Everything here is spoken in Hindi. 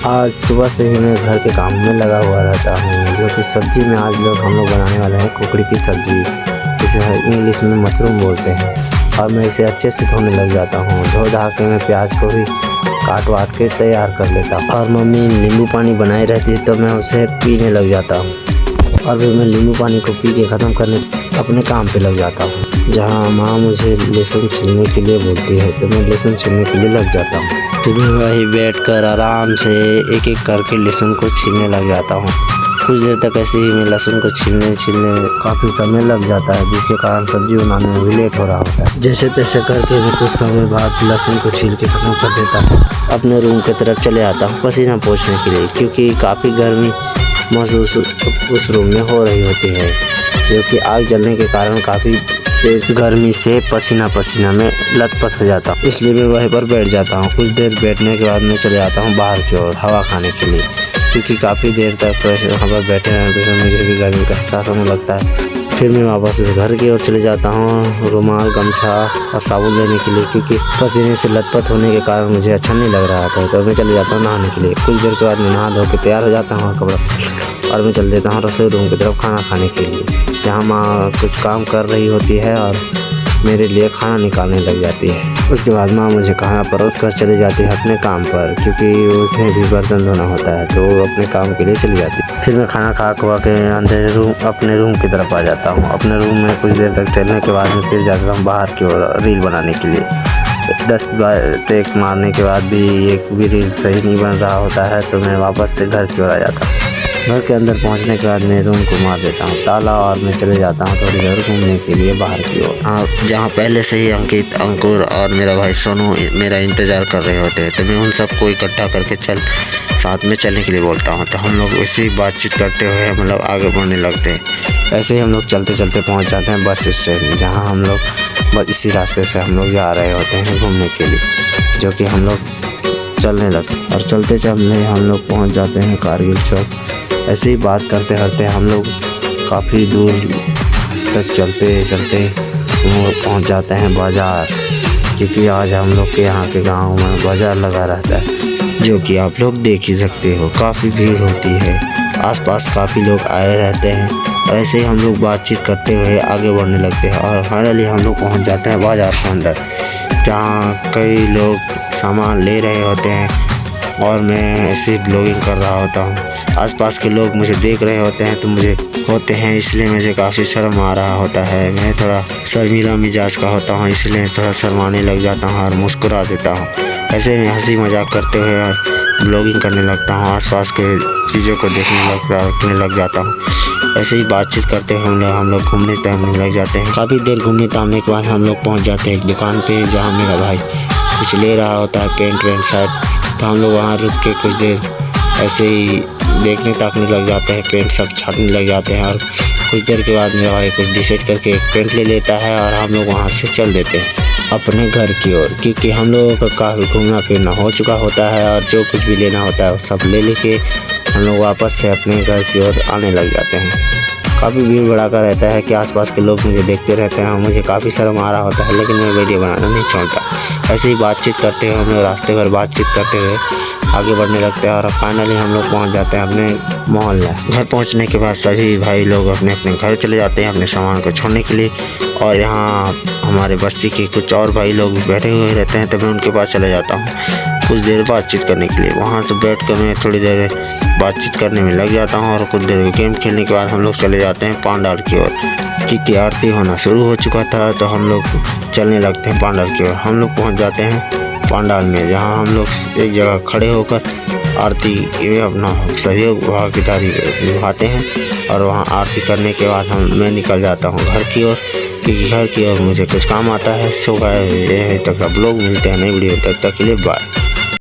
आज सुबह से ही मैं घर के काम में लगा हुआ रहता हूँ, जो कि सब्ज़ी में आज हम लोग बनाने वाले हैं कुकड़ी की सब्ज़ी, जिसे इंग्लिश में मशरूम बोलते हैं। और मैं इसे अच्छे से धोने लग जाता हूँ। धो धा के मैं प्याज को भी काट वाट के तैयार कर लेता हूँ। और मम्मी नींबू पानी बनाई रहती है तो मैं उसे पीने लग जाता हूँ। और फिर मैं नींबू पानी को पी के ख़त्म करने अपने काम पे लग जाता हूँ। जहाँ माँ मुझे लहसुन छीलने के लिए बोलती है तो मैं लहसुन छीलने के लिए लग जाता हूँ। फिर मैं वहीं बैठकर आराम से एक एक करके लहसुन को छीलने लग जाता हूँ। कुछ देर तक ऐसे ही मैं लहसुन को छीलने काफ़ी समय लग जाता है, जिसके कारण सब्ज़ी बनाने में भी लेट हो रहा होता है। जैसे तैसे करके मैं कुछ समय बाद लहसुन को छील के ख़त्म कर देता हूँ। अपने रूम की तरफ चले आता हूँ पसीना पोंछने के लिए, क्योंकि काफ़ी गर्मी महसूस उस रूम में हो रही होती है, जो कि आग जलने के कारण काफ़ी तेज गर्मी से पसीना में लथपथ हो जाता हूँ। इसलिए मैं वहीं पर बैठ जाता हूँ। कुछ देर बैठने के बाद मैं चले जाता हूँ बाहर की ओर हवा खाने के लिए, क्योंकि काफ़ी देर तक वहाँ पर बैठे रहने से मुझे भी गर्मी का एहसास होने लगता है। फिर मैं वापस घर की ओर चले जाता हूँ रुमाल, गमछा और साबुन लेने के लिए, क्योंकि पसीने से लथपथ होने के कारण मुझे अच्छा नहीं लग रहा था। तो मैं चले जाता हूँ नहाने के लिए। कुछ देर के बाद मैं नहा धो के तैयार हो जाता हूँ कपड़ा, और मैं चल देता हूँ रसोई रूम की तरफ खाना खाने के लिए, जहाँ माँ कुछ काम कर रही होती है और मेरे लिए खाना निकालने लग जाती है। उसके बाद माँ मुझे खाना परोस कर चली जाती है अपने काम पर, क्योंकि उसे भी बर्तन धोना होता है, तो वो अपने काम के लिए चली जाती है। फिर मैं खाना खा के अंदर अपने रूम की तरफ आ जाता हूँ। अपने रूम में कुछ देर तक चलने के बाद मैं फिर जाता हूँ बाहर की ओर रील बनाने के लिए। 10 बार टेक मारने के बाद भी एक भी रील सही नहीं बन रहा होता है, तो मैं वापस से घर की ओर आ जाता हूँ। घर के अंदर पहुंचने के बाद मैं रूम को मार देता हूँ ताला, और मैं चले जाता हूँ थोड़ी देर घूमने के लिए बाहर की ओर, जहाँ पहले से ही अंकित, अंकुर और मेरा भाई सोनू मेरा इंतज़ार कर रहे होते हैं। तो मैं उन सबको इकट्ठा करके साथ में चलने के लिए बोलता हूँ। तो हम लोग इसी बातचीत करते हुए मतलब आगे बढ़ने लगते हैं। ऐसे ही हम लोग चलते चलते पहुँच जाते हैं बस स्टैंड, जहाँ हम लोग बस इसी रास्ते से हम लोग जा रहे होते हैं घूमने के लिए, जो कि हम लोग चलने लगते और चलते चलते हम लोग पहुँच जाते हैं कारगिल चौक। ऐसे ही बात करते करते हम लोग काफ़ी दूर तक चलते चलते हम लोग पहुँच जाते हैं बाज़ार, क्योंकि आज हम लोग के यहाँ के गांव में बाज़ार लगा रहता है, जो कि आप लोग देख ही सकते हो। काफ़ी भीड़ होती है, आसपास काफ़ी लोग आए रहते हैं। और ऐसे ही हम लोग बातचीत करते हुए आगे बढ़ने लगते हैं, और फाइनली हम लोग पहुँच जाते हैं बाज़ार के अंदर, जहाँ कई लोग सामान ले रहे होते हैं और मैं ऐसे ब्लॉगिंग कर रहा होता हूँ। आसपास के लोग मुझे देख रहे होते हैं, इसलिए मुझे काफ़ी शर्म आ रहा होता है। मैं थोड़ा शर्मीला मिजाज का होता हूँ, इसलिए थोड़ा शर्माने लग जाता हूँ और मुस्कुरा देता हूँ। ऐसे में हंसी मजाक करते हुए ब्लॉगिंग करने लगता हूँ, आसपास के चीज़ों को देखने लग जाता हूँ। ऐसे ही बातचीत करते हुए हम लोग घूमने टहलने लग जाते हैं। काफ़ी देर घूमने टहलने के बाद हम लोग पहुँच जाते हैं एक दुकान पे, जहाँ मेरा भाई कुछ ले रहा होता है, पेंट शर्ट। तो हम लोग वहाँ रुक के कुछ देर ऐसे ही देखने ताकने लग जाते हैं, पेंट सब छाटने लग जाते हैं। और कुछ देर के बाद मेरा भाई कुछ डिसाइड करके एक पेंट ले लेता है, और हम लोग वहाँ से चल देते हैं अपने घर की ओर, क्योंकि हम लोगों का काफ़ी घूमना फिरना हो चुका होता है, और जो कुछ भी लेना होता है वो सब ले लेके हम लोग वापस से अपने घर की ओर आने लग जाते हैं। काफ़ी भीड़ भड़ाका रहता है कि आसपास के लोग मुझे देखते रहते हैं, मुझे काफ़ी शर्म आ रहा होता है, लेकिन मैं वीडियो बनाना नहीं छोड़ता। ऐसे ही बातचीत करते हुए हम लोग रास्ते भर बातचीत करते हुए आगे बढ़ने लगते हैं, और फाइनली हम लोग पहुंच जाते हैं अपने मोहल्ला। घर पहुंचने के बाद सभी भाई लोग अपने अपने घर चले जाते हैं अपने सामान को छोड़ने के लिए, और यहाँ हमारे बस्ती के कुछ और भाई लोग बैठे हुए रहते हैं, तो मैं उनके पास चले जाता हूँ कुछ देर बातचीत करने के लिए। वहाँ से बैठ कर मैं थोड़ी देर बातचीत करने में लग जाता हूँ, और कुछ देर गेम खेलने के बाद हम लोग चले जाते हैं पांडाल की ओर, क्योंकि आरती होना शुरू हो चुका था। तो हम लोग चलने लगते हैं पांडाल की ओर। हम लोग पहुँच जाते हैं पांडाल में, जहाँ हम लोग एक जगह खड़े होकर आरती में अपना सहयोग भागीदारी निभाते हैं, और वहाँ आरती करने के बाद मैं निकल जाता हूँ घर की ओर, क्योंकि घर की ओर मुझे कुछ काम आता है। सो गाइस, ये तक ब्लॉग मिलते हैं नई वीडियो, तब तक के लिए बाय।